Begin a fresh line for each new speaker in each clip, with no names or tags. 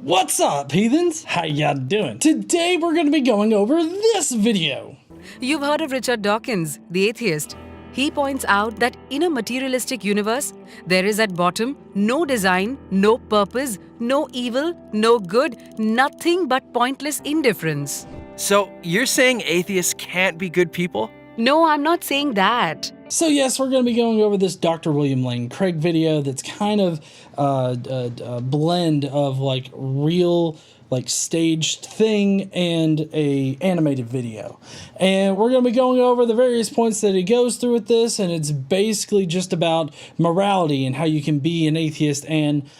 What's up, heathens? How ya doing? Today we're going to be going over this video.
You've heard of Richard Dawkins, the atheist. He points out that in a materialistic universe, there is at bottom no design, no purpose, no evil, no good, nothing but pointless indifference.
So you're saying atheists can't be good people?
No, I'm not saying that.
So yes, we're going to be going over this Dr. William Lane Craig video that's kind of a blend of like real like staged thing and a animated video. And we're going to be going over the various points that he goes through with this, and it's basically just about morality and how you can be an atheist and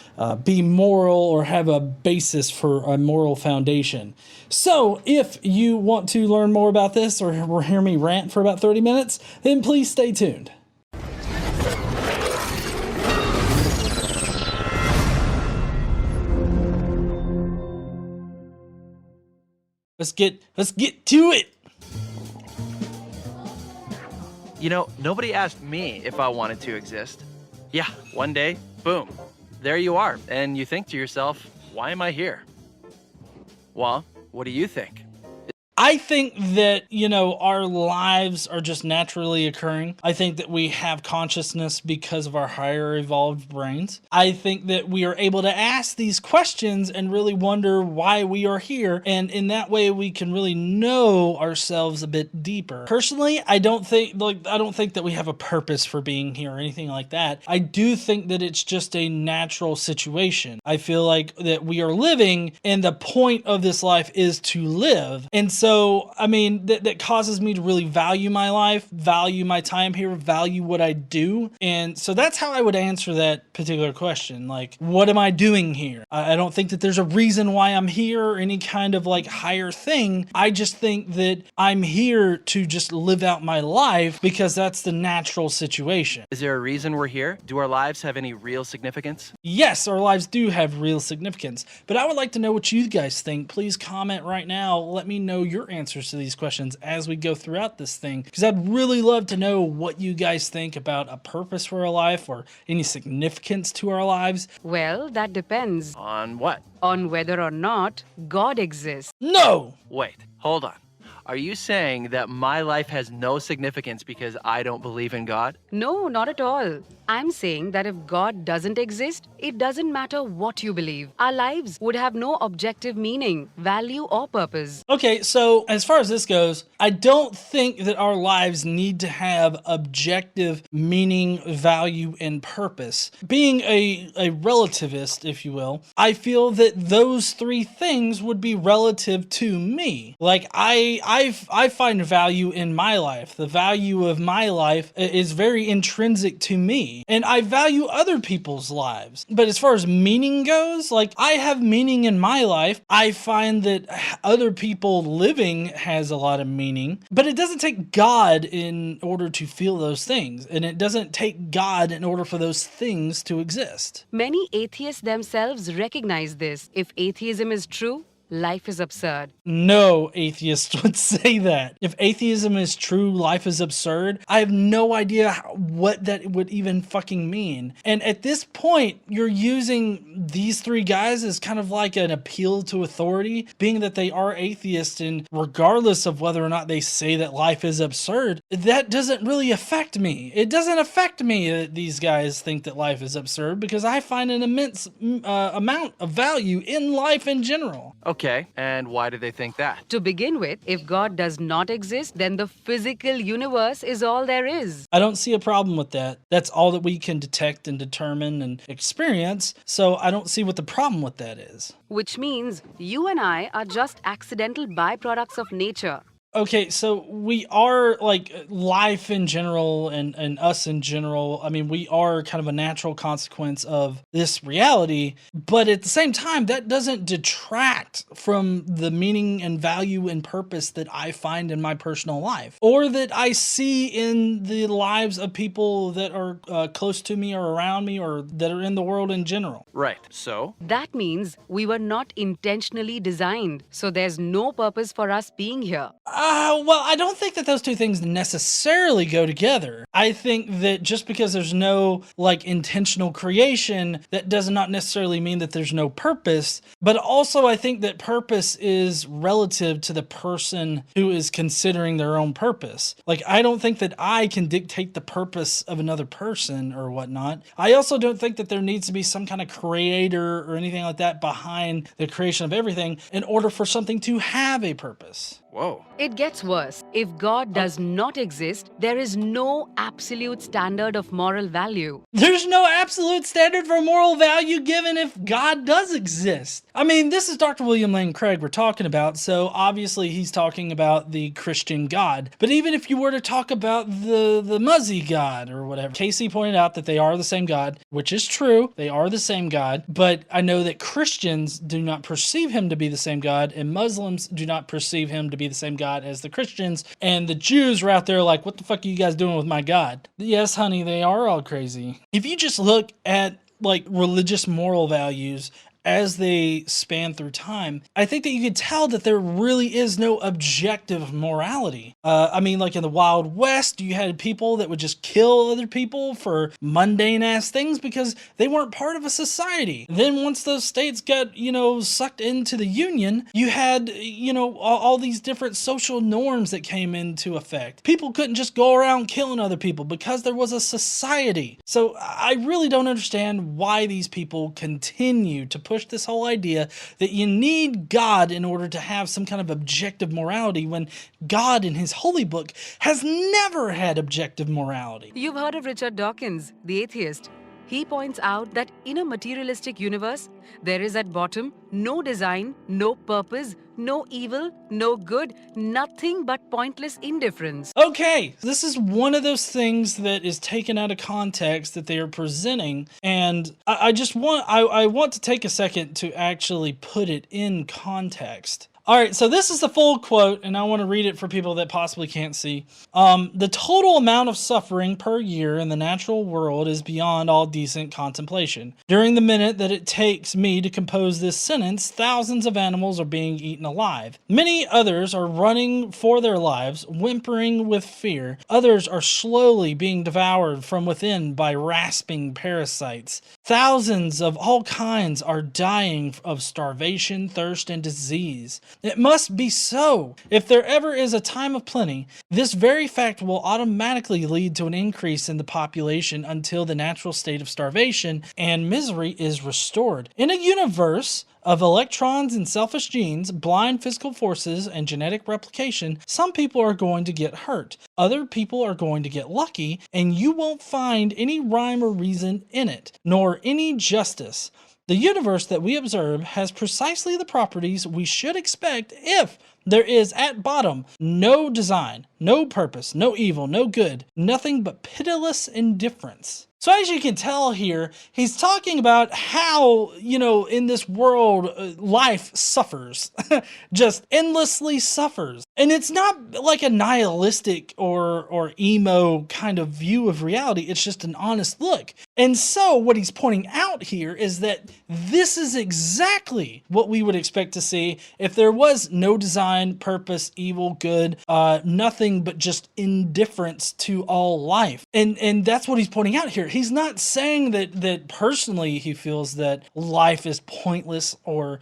be moral or have a basis for a moral foundation. So if you want to learn more about this or hear me rant for about 30 minutes, then please stay tuned. Let's get to it.
You know, nobody asked me if I wanted to exist. Yeah, one day, boom, there you are. And you think to yourself, why am I here? Well, what do you think?
I think that, you know, our lives are just naturally occurring. I think that we have consciousness because of our higher evolved brains. I think that we are able to ask these questions and really wonder why we are here. And in that way, we can really know ourselves a bit deeper. Personally, I don't think that we have a purpose for being here or anything like that. I do think that it's just a natural situation. I feel like that we are living, and the point of this life is to live. And so, I mean, that causes me to really value my life, value my time here, value what I do. And so that's how I would answer that particular question. Like, what am I doing here? I don't think that there's a reason why I'm here or any kind of like higher thing. I just think that I'm here to just live out my life because that's the natural situation.
Is there a reason we're here? Do our lives have any real significance?
Yes, our lives do have real significance, but I would like to know what you guys think. Please comment right now. Let me know your answers to these questions as we go throughout this thing, because I'd really love to know what you guys think about a purpose for our life or any significance to our lives.
Well, that depends
On what?
on whether or not God exists.
No!
Wait, hold on. Are you saying that my life has no significance because I don't believe in God?
No, not at all. I'm saying that if God doesn't exist, it doesn't matter what you believe. Our lives would have no objective meaning, value, or purpose.
Okay, so as far as this goes, I don't think that our lives need to have objective meaning, value, and purpose. Being a relativist, if you will, I feel that those three things would be relative to me. Like, I find value in my life. The value of my life is very intrinsic to me. And I value other people's lives. But as far as meaning goes, like, I have meaning in my life. I find that other people living has a lot of meaning. But it doesn't take God in order to feel those things. And it doesn't take God in order for those things to exist.
Many atheists themselves recognize this. If atheism is true, life is absurd.
No atheist would say that. If atheism is true, life is absurd, I have no idea what that would even fucking mean. And at this point, you're using these three guys as kind of like an appeal to authority, being that they are atheists, and regardless of whether or not they say that life is absurd, that doesn't really affect me. It doesn't affect me that these guys think that life is absurd, because I find an immense amount of value in life in general.
Okay, and why do they think that?
To begin with, if God does not exist, then the physical universe is all there is.
I don't see a problem with that. That's all that we can detect and determine and experience, so I don't see what the problem with that is.
Which means you and I are just accidental byproducts of nature.
Okay, so we are, like, life in general and us in general, I mean, we are kind of a natural consequence of this reality, but at the same time, that doesn't detract from the meaning and value and purpose that I find in my personal life, or that I see in the lives of people that are close to me or around me or that are in the world in general.
Right, so?
That means we were not intentionally designed, so there's no purpose for us being here.
Well, I don't think that those two things necessarily go together. I think that just because there's no intentional creation, that does not necessarily mean that there's no purpose. But also, I think that purpose is relative to the person who is considering their own purpose. I don't think that I can dictate the purpose of another person or whatnot. I also don't think that there needs to be some kind of creator or anything like that behind the creation of everything in order for something to have a purpose.
Whoa.
It gets worse. If God does not exist, there is no absolute standard of moral value.
There's no absolute standard for moral value given if God does exist. I mean, this is Dr. William Lane Craig we're talking about, so obviously he's talking about the Christian God. But even if you were to talk about the Muzzy God or whatever, Casey pointed out that they are the same God, which is true. They are the same God, but I know that Christians do not perceive him to be the same God, and Muslims do not perceive him to be the same God as the Christians, and the Jews are out there like, what the fuck are you guys doing with my God? Yes, honey, they are all crazy. If you just look at religious moral values as they span through time, I think that you could tell that there really is no objective morality. In the Wild West, you had people that would just kill other people for mundane ass things because they weren't part of a society. Then once those states got, sucked into the Union, you had, all these different social norms that came into effect. People couldn't just go around killing other people because there was a society. So I really don't understand why these people continue to push this whole idea that you need God in order to have some kind of objective morality when God in his holy book has never had objective morality.
You've heard of Richard Dawkins, the atheist. He points out that in a materialistic universe, there is at bottom no design, no purpose, no evil, no good, nothing but pointless indifference.
Okay, this is one of those things that is taken out of context that they are presenting, and I want to take a second to actually put it in context. All right, so this is the full quote, and I want to read it for people that possibly can't see. The total amount of suffering per year in the natural world is beyond all decent contemplation. During the minute that it takes me to compose this sentence, thousands of animals are being eaten alive. Many others are running for their lives, whimpering with fear. Others are slowly being devoured from within by rasping parasites. Thousands of all kinds are dying of starvation, thirst, and disease. It must be so. If there ever is a time of plenty, this very fact will automatically lead to an increase in the population until the natural state of starvation and misery is restored. In a universe of electrons and selfish genes, blind physical forces, and genetic replication, some people are going to get hurt. Other people are going to get lucky, and you won't find any rhyme or reason in it, nor any justice. The universe that we observe has precisely the properties we should expect if there is at bottom no design, no purpose, no evil, no good, nothing but pitiless indifference. So as you can tell here, he's talking about how, in this world, life suffers, just endlessly suffers. And it's not like a nihilistic or emo kind of view of reality. It's just an honest look. And so what he's pointing out here is that this is exactly what we would expect to see if there was no design, purpose, evil, good, nothing but just indifference to all life. And that's what he's pointing out here. He's not saying that personally he feels that life is pointless or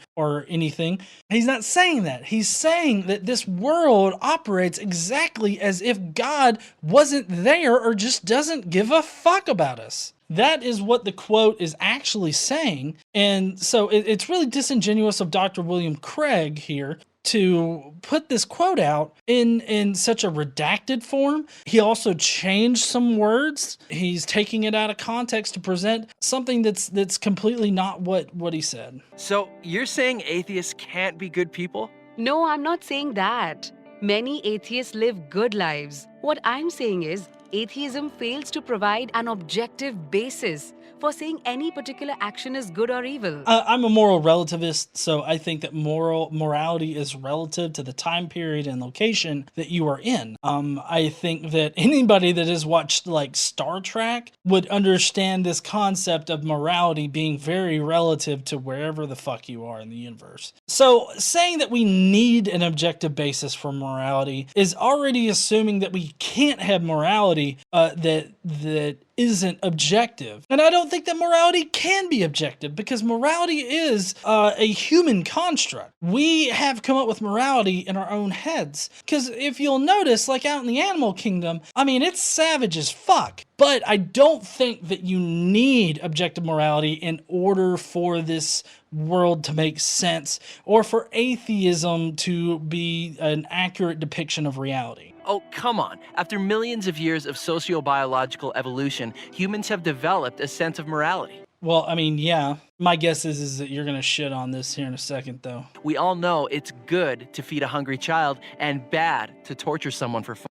anything. He's not saying that. He's saying that this world operates exactly as if God wasn't there or just doesn't give a fuck about us. That is what the quote is actually saying. And so it's really disingenuous of Dr. William Craig here to put this quote out in such a redacted form. He also changed some words. He's taking it out of context to present something that's completely not what he said.
So you're saying atheists can't be good people?
No, I'm not saying that. Many atheists live good lives. What I'm saying is, atheism fails to provide an objective basis for saying any particular action is good or evil.
I'm a moral relativist, so I think that morality is relative to the time period and location that you are in. I think that anybody that has watched like Star Trek would understand this concept of morality being very relative to wherever the fuck you are in the universe. So saying that we need an objective basis for morality is already assuming that we can't have morality that isn't objective. And I don't think that morality can be objective because morality is a human construct. We have come up with morality in our own heads. Because if you'll notice, like out in the animal kingdom, I mean, it's savage as fuck. But I don't think that you need objective morality in order for this world to make sense or for atheism to be an accurate depiction of reality.
Oh, come on. After millions of years of sociobiological evolution, humans have developed a sense of morality.
Well, I mean, yeah. My guess is that you're going to shit on this here in a second, though.
We all know it's good to feed a hungry child and bad to torture someone for fun.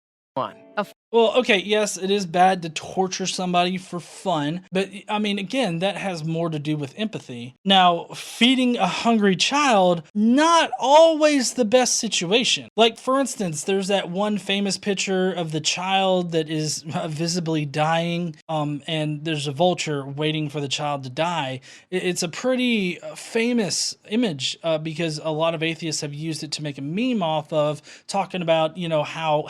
Well, okay, yes, it is bad to torture somebody for fun, but I mean, again, that has more to do with empathy. Now, feeding a hungry child, not always the best situation. Like, for instance, there's that one famous picture of the child that is visibly dying, and there's a vulture waiting for the child to die. It's a pretty famous image because a lot of atheists have used it to make a meme off of, talking about, you know, how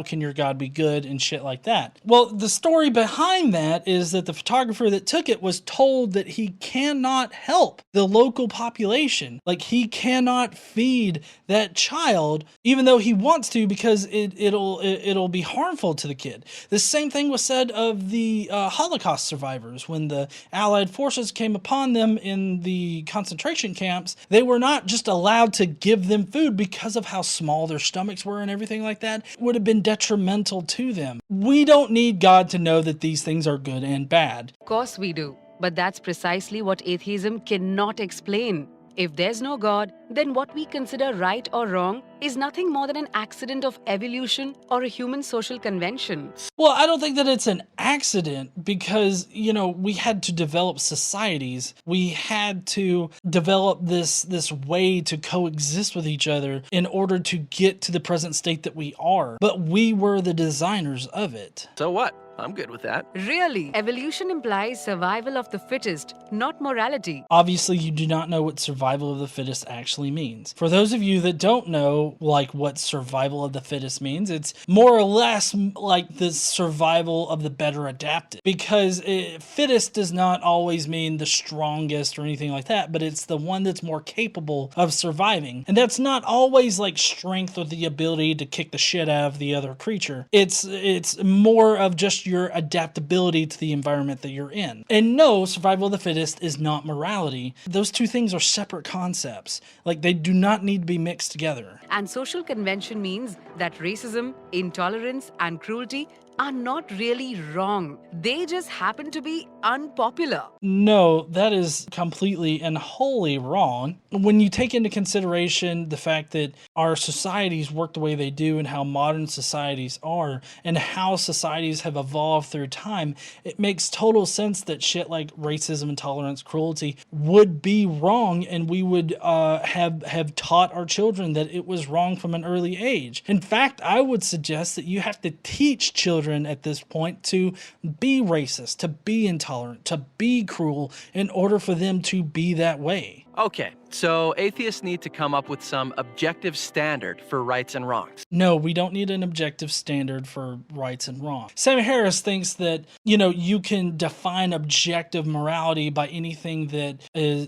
can your God be good and shit like that. Well, the story behind that is that the photographer that took it was told that he cannot help the local population. Like, he cannot feed that child even though he wants to, because it'll be harmful to the kid. The same thing was said of the Holocaust survivors. When the Allied forces came upon them in the concentration camps, they were not just allowed to give them food because of how small their stomachs were and everything like that. It would have been detrimental to them. We don't need God to know that these things are good and bad.
Of course we do. But that's precisely what atheism cannot explain. If there's no God, then what we consider right or wrong is nothing more than an accident of evolution or a human social convention.
Well, I don't think that it's an accident because, you know, we had to develop societies. We had to develop this way to coexist with each other in order to get to the present state that we are. But we were the designers of it.
So what? I'm good with that.
Really, evolution implies survival of the fittest, not morality.
Obviously, you do not know what survival of the fittest actually means. For those of you that don't know, like, what survival of the fittest means, it's more or less like the survival of the better adapted. Because fittest does not always mean the strongest or anything like that, but it's the one that's more capable of surviving. And that's not always like strength or the ability to kick the shit out of the other creature. It's more of just your adaptability to the environment that you're in. And no, survival of the fittest is not morality. Those two things are separate concepts. Like, they do not need to be mixed together.
And social convention means that racism, intolerance, and cruelty are not really wrong. They just happen to be unpopular.
No, that is completely and wholly wrong. When you take into consideration the fact that our societies work the way they do and how modern societies are and how societies have evolved through time, it makes total sense that shit like racism, intolerance, cruelty would be wrong, and we would have taught our children that it was wrong from an early age. In fact, I would suggest that you have to teach children at this point to be racist, to be intolerant, to be cruel in order for them to be that way.
Okay, so atheists need to come up with some objective standard for rights and wrongs.
No, we don't need an objective standard for rights and wrong. Sam Harris thinks that, you know, you can define objective morality by anything that is,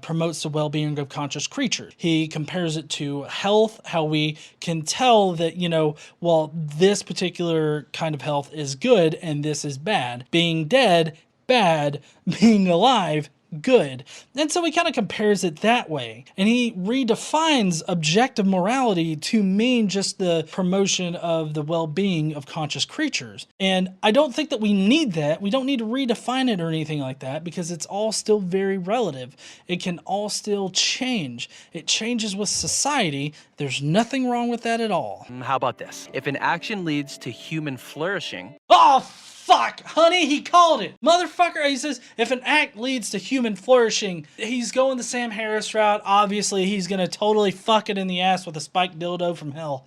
promotes the well-being of conscious creatures. He compares it to health, how we can tell that, you know, well, this particular kind of health is good and this is bad. Being dead, bad. Being alive, good. And so he kind of compares it that way. And he redefines objective morality to mean just the promotion of the well-being of conscious creatures. And I don't think that we need that. We don't need to redefine it or anything like that because it's all still very relative. It can all still change. It changes with society. There's nothing wrong with that at all.
How about this? If an action leads to human flourishing,
Oh, fuck, honey, he called it. Motherfucker, he says, if an act leads to human flourishing, he's going the Sam Harris route. Obviously, he's going to totally fuck it in the ass with a spiked dildo from hell.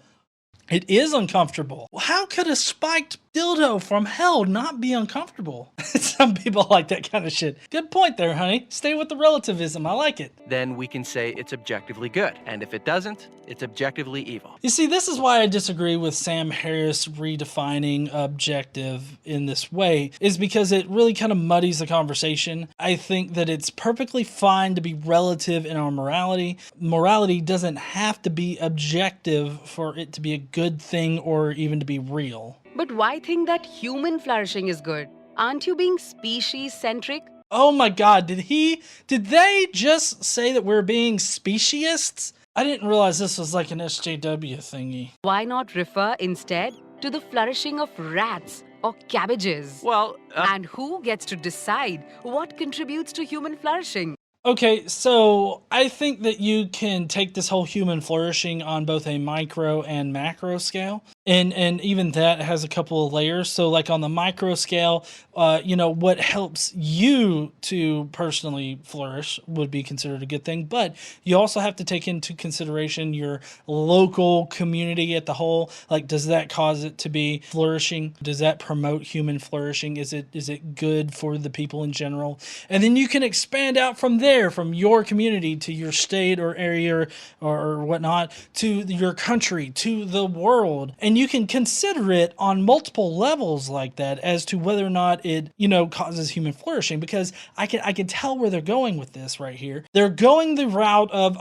It is uncomfortable. How could a spiked dildo from hell not be uncomfortable? Some people like that kind of shit. Good point there, honey. Stay with the relativism. I like it.
Then we can say it's objectively good. And if it doesn't, it's objectively evil.
You see, this is why I disagree with Sam Harris redefining objective in this way, is because it really kind of muddies the conversation. I think that it's perfectly fine to be relative in our morality. Morality doesn't have to be objective for it to be a good thing or even to be real.
But why think that human flourishing is good? Aren't you being species-centric?
Oh my God, did they just say that we're being speciesists? I didn't realize this was like an SJW thingy.
Why not refer instead to the flourishing of rats or cabbages?
Well,
And who gets to decide what contributes to human flourishing?
Okay, so I think that you can take this whole human flourishing on both a micro and macro scale. And even that has a couple of layers. So like on the micro scale, what helps you to personally flourish would be considered a good thing. But you also have to take into consideration your local community at the whole. Like, does that cause it to be flourishing? Does that promote human flourishing? Is it good for the people in general? And then you can expand out from there, from your community to your state or area or whatnot, to your country, to the world. And you can consider it on multiple levels like that as to whether or not it, causes human flourishing, because I can tell where they're going with this right here. They're going the route of,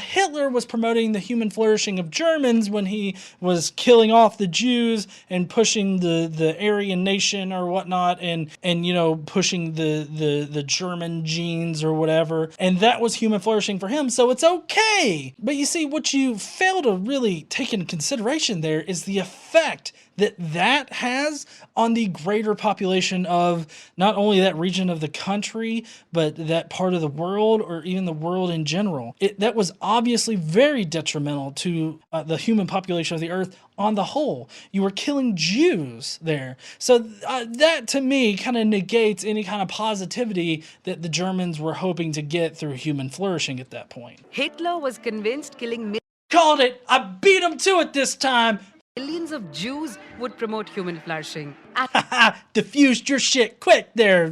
Hitler was promoting the human flourishing of Germans when he was killing off the Jews and pushing the Aryan nation or whatnot, and pushing the German genes or whatever. And that was human flourishing for him, so it's okay. But you see, what you fail to really take into consideration there is the effect that has on the greater population of not only that region of the country, but that part of the world, or even the world in general. That was obviously very detrimental to the human population of the earth on the whole. You were killing Jews there. So that to me kind of negates any kind of positivity that the Germans were hoping to get through human flourishing at that point.
Hitler was convinced killing
Called it! I beat him to it this time!
millions of Jews would promote human flourishing.
Diffused your shit quick there,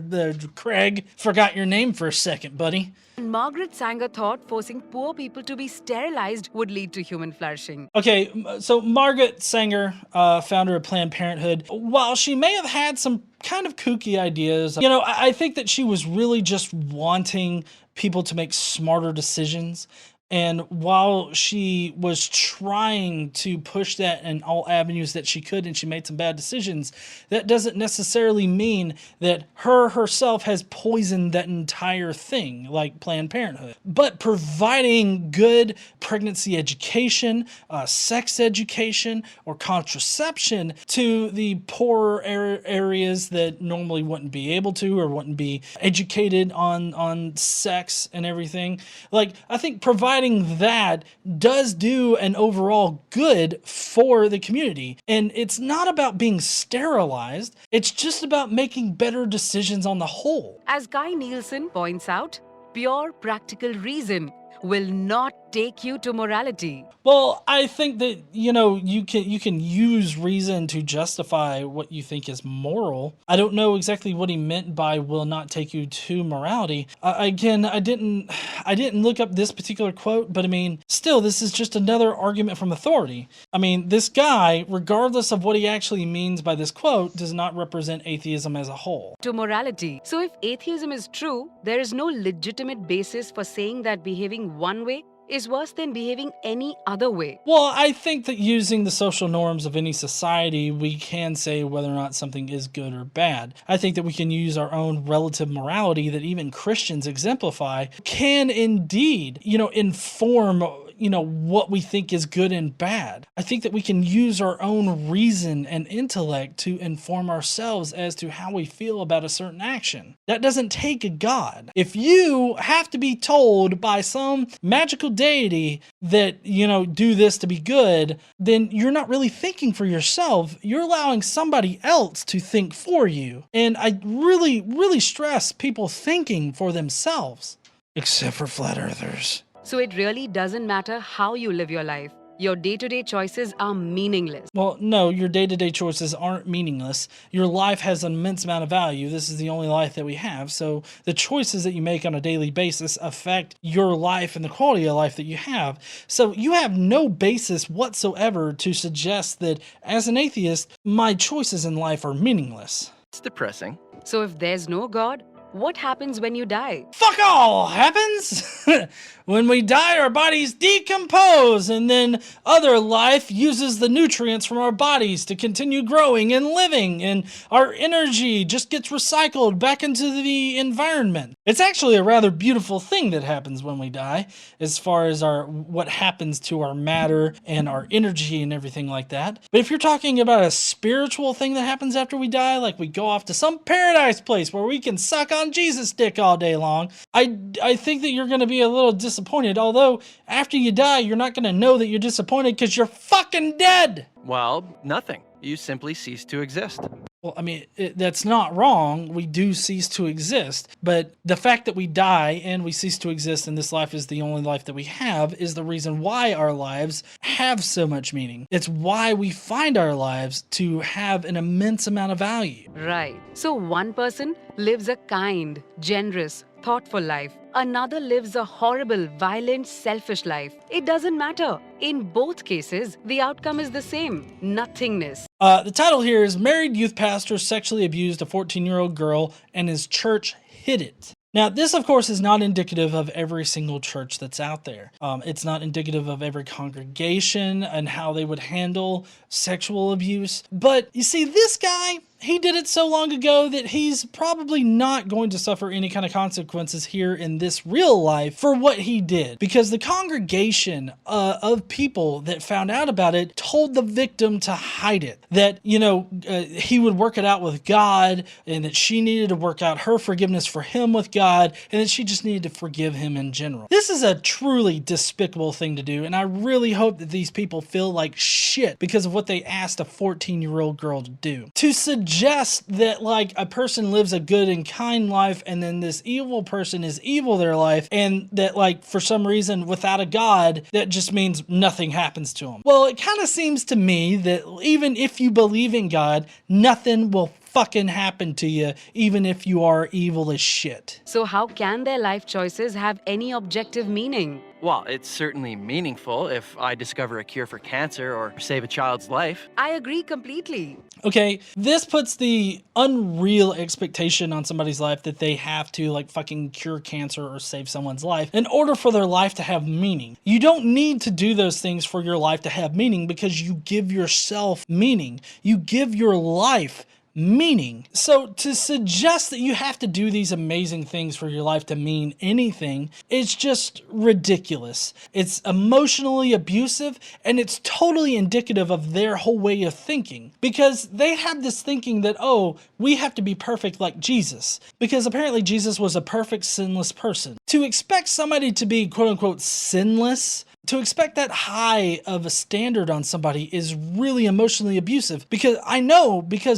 Craig. Forgot your name for a second, buddy.
And Margaret Sanger thought forcing poor people to be sterilized would lead to human flourishing.
Okay, so Margaret Sanger, founder of Planned Parenthood, while she may have had some kind of kooky ideas, I think that she was really just wanting people to make smarter decisions. And while she was trying to push that in all avenues that she could, and she made some bad decisions, that doesn't necessarily mean that herself has poisoned that entire thing, like Planned Parenthood. But providing good pregnancy education, sex education, or contraception to the poorer areas that normally wouldn't be able to or wouldn't be educated on sex and everything. Like, I think providing that does do an overall good for the community. And it's not about being sterilized. It's just about making better decisions on the whole.
As Guy Nielsen points out, pure practical reason will not take you to morality.
Well, I think that, you can use reason to justify what you think is moral. I don't know exactly what he meant by will not take you to morality. Again, I didn't look up this particular quote, but still, this is just another argument from authority. This guy, regardless of what he actually means by this quote, does not represent atheism as a whole.
To morality. So if atheism is true, there is no legitimate basis for saying that behaving one way is worse than behaving any other way.
Well, I think that using the social norms of any society, we can say whether or not something is good or bad. I think that we can use our own relative morality that even Christians exemplify can indeed, inform what we think is good and bad. I think that we can use our own reason and intellect to inform ourselves as to how we feel about a certain action. That doesn't take a God. If you have to be told by some magical deity that, do this to be good, then you're not really thinking for yourself. You're allowing somebody else to think for you. And I really, really stress people thinking for themselves. Except for flat earthers.
So it really doesn't matter how you live your life. Your day-to-day choices are meaningless.
Well, no, your day-to-day choices aren't meaningless. Your life has an immense amount of value. This is the only life that we have. So the choices that you make on a daily basis affect your life and the quality of life that you have. So you have no basis whatsoever to suggest that as an atheist, my choices in life are meaningless.
It's depressing.
So if there's no God, what happens when you die?
Fuck all happens! When we die, our bodies decompose, and then other life uses the nutrients from our bodies to continue growing and living, and our energy just gets recycled back into the environment. It's actually a rather beautiful thing that happens when we die, as far as what happens to our matter and our energy and everything like that. But if you're talking about a spiritual thing that happens after we die, like we go off to some paradise place where we can suck on Jesus' dick all day long, I think that you're going to be a little disappointed, although after you die, you're not going to know that you're disappointed because you're fucking dead.
Well, nothing. You simply cease to exist.
Well, I mean, that's not wrong. We do cease to exist. But the fact that we die and we cease to exist and this life is the only life that we have is the reason why our lives have so much meaning. It's why we find our lives to have an immense amount of value.
Right. So one person lives a kind, generous, thoughtful life. Another lives a horrible, violent, selfish life. It doesn't matter. In both cases, the outcome is the same: nothingness.
The title here is Married Youth Pastor Sexually Abused a 14-year-old Girl and His Church Hid It. Now, this, of course, is not indicative of every single church that's out there. It's not indicative of every congregation and how they would handle sexual abuse. But you see, this guy, he did it so long ago that he's probably not going to suffer any kind of consequences here in this real life for what he did. Because the congregation of people that found out about it told the victim to hide it. That, he would work it out with God, and that she needed to work out her forgiveness for him with God, and that she just needed to forgive him in general. This is a truly despicable thing to do, and I really hope that these people feel like shit because of what they asked a 14-year-old girl to do. To suggest that like a person lives a good and kind life and then this evil person is evil their life, and that like for some reason without a God that just means nothing happens to them. Well, it kind of seems to me that even if you believe in God, nothing will fucking happen to you, even if you are evil as shit.
So how can their life choices have any objective meaning?
Well, it's certainly meaningful if I discover a cure for cancer or save a child's life.
I agree completely.
Okay, this puts the unreal expectation on somebody's life that they have to like fucking cure cancer or save someone's life in order for their life to have meaning. You don't need to do those things for your life to have meaning because you give yourself meaning. You give your life meaning. So to suggest that you have to do these amazing things for your life to mean anything is just ridiculous. It's emotionally abusive, and it's totally indicative of their whole way of thinking, because they have this thinking that, oh, we have to be perfect like Jesus, because apparently Jesus was a perfect sinless person. To expect somebody to be quote unquote sinless, to expect that high of a standard on somebody is really emotionally abusive, because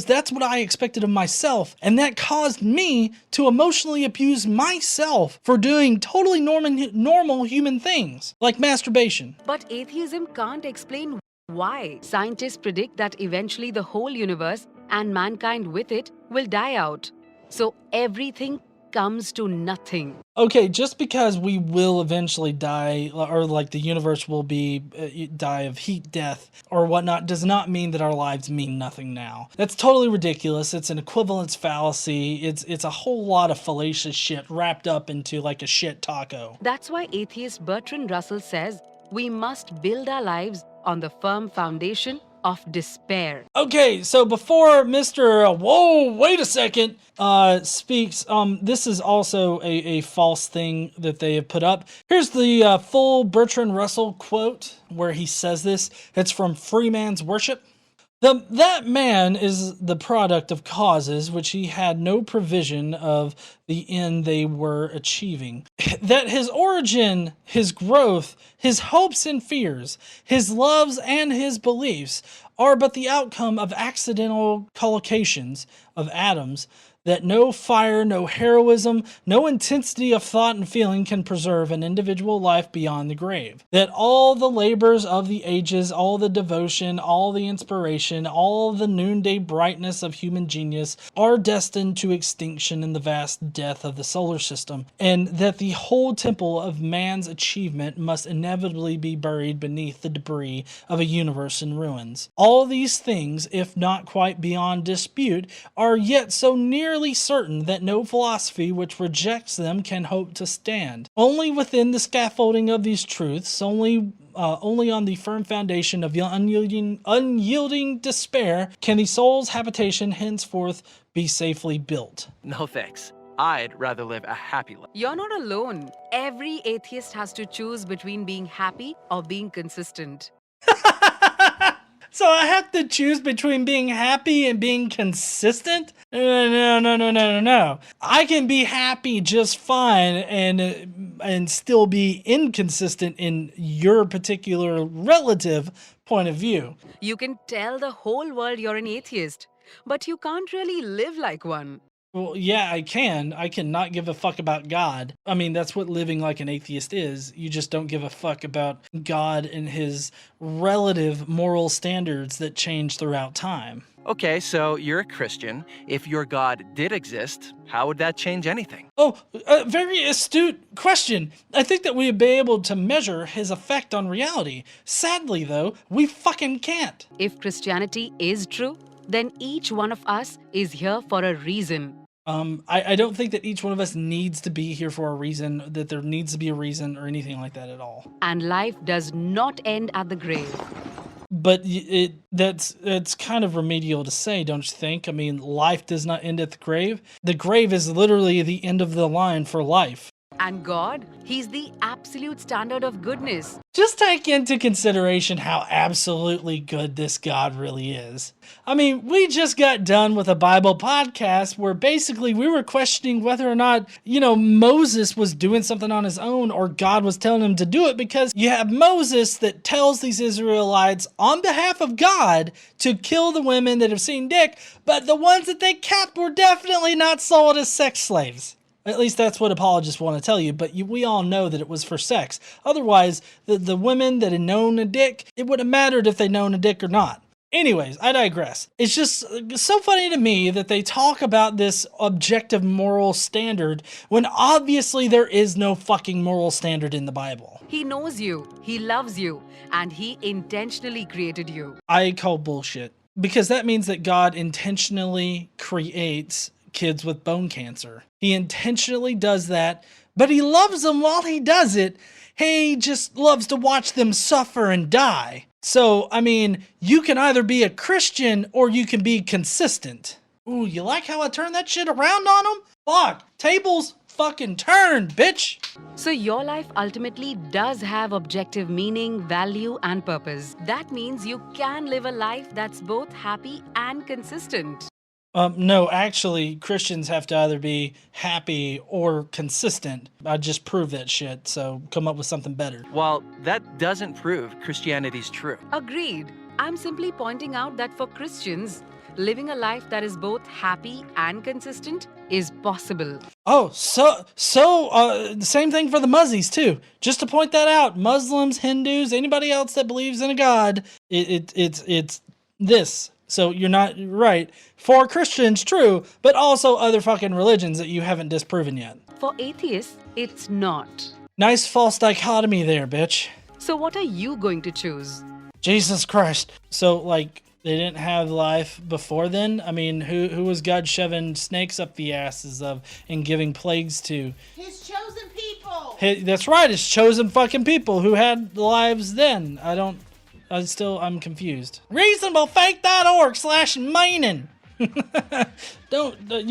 that's what I expected of myself, and that caused me to emotionally abuse myself for doing totally normal human things, like masturbation.
But atheism can't explain why. Scientists predict that eventually the whole universe and mankind with it will die out. So everything comes to nothing.
Okay, just because we will eventually die, or like the universe will die of heat death or whatnot, does not mean that our lives mean nothing now. That's totally ridiculous. It's an equivalence fallacy. It's a whole lot of fallacious shit wrapped up into like a shit taco.
That's why atheist Bertrand Russell says we must build our lives on the firm foundation of despair.
Okay, so before Mr. Whoa, wait a second, speaks, this is also a false thing that they have put up. Here's the full Bertrand Russell quote where he says this. It's from Free Man's Worship. That man is the product of causes which he had no provision of the end they were achieving. That his origin, his growth, his hopes and fears, his loves and his beliefs are but the outcome of accidental collocations of atoms, that no fire, no heroism, no intensity of thought and feeling can preserve an individual life beyond the grave. That all the labors of the ages, all the devotion, all the inspiration, all the noonday brightness of human genius are destined to extinction in the vast death of the solar system, and that the whole temple of man's achievement must inevitably be buried beneath the debris of a universe in ruins. All these things, if not quite beyond dispute, are yet so nearly certain that no philosophy which rejects them can hope to stand. Only within the scaffolding of these truths, only on the firm foundation of unyielding despair, can the soul's habitation henceforth be safely built.
No thanks. I'd rather live a happy life.
You're not alone. Every atheist has to choose between being happy or being consistent.
So I have to choose between being happy and being consistent? No. I can be happy just fine and still be inconsistent in your particular relative point of view.
You can tell the whole world you're an atheist, but you can't really live like one.
Well, yeah, I can. I can not give a fuck about God. I mean, that's what living like an atheist is. You just don't give a fuck about God and his relative moral standards that change throughout time.
Okay, so you're a Christian. If your God did exist, how would that change anything?
Oh, a very astute question. I think that we'd be able to measure his effect on reality. Sadly, though, we fucking can't.
If Christianity is true, then each one of us is here for a reason.
I don't think that each one of us needs to be here for a reason, that there needs to be a reason or anything like that at all.
And life does not end at the grave.
But that's kind of remedial to say, don't you think? I mean, life does not end at the grave. The grave is literally the end of the line for life.
And God, he's the absolute standard of goodness.
Just take into consideration how absolutely good this God really is. I mean, we just got done with a Bible podcast where basically we were questioning whether or not, Moses was doing something on his own or God was telling him to do it, because you have Moses that tells these Israelites on behalf of God to kill the women that have seen dick, but the ones that they kept were definitely not sold as sex slaves. At least that's what apologists want to tell you, but we all know that it was for sex. Otherwise, the women that had known a dick, it wouldn't have mattered if they'd known a dick or not. Anyways, I digress. It's just so funny to me that they talk about this objective moral standard when obviously there is no fucking moral standard in the Bible.
He knows you, he loves you, and he intentionally created you.
I call bullshit, because that means that God intentionally creates kids with bone cancer. He intentionally does that, but he loves them while he does it. He just loves to watch them suffer and die. So, I mean, you can either be a Christian or you can be consistent. Ooh, you like how I turned that shit around on them? Fuck, tables fucking turned, bitch.
So your life ultimately does have objective meaning, value, and purpose. That means you can live a life that's both happy and consistent.
No, actually, Christians have to either be happy or consistent. I just proved that shit, so come up with something better.
Well, that doesn't prove Christianity's true.
Agreed. I'm simply pointing out that for Christians, living a life that is both happy and consistent is possible.
Oh, so the same thing for the Muzzies too. Just to point that out, Muslims, Hindus, anybody else that believes in a God, it's this. So you're not right. For Christians, true, but also other fucking religions that you haven't disproven yet.
For atheists, it's not.
Nice false dichotomy there, bitch.
So what are you going to choose?
Jesus Christ. So, like, they didn't have life before then? I mean, who was God shoving snakes up the asses of and giving plagues to?
His chosen people.
That's right, his chosen fucking people who had lives then. I'm confused. Reasonablefaith.org/mining. You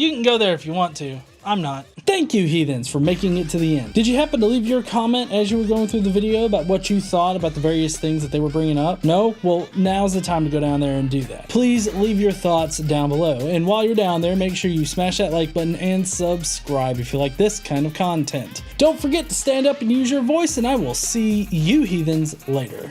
can go there if you want to. I'm not. Thank you, heathens, for making it to the end. Did you happen to leave your comment as you were going through the video about what you thought about the various things that they were bringing up? No? Well, now's the time to go down there and do that. Please leave your thoughts down below. And while you're down there, make sure you smash that like button and subscribe if you like this kind of content. Don't forget to stand up and use your voice, and I will see you heathens later.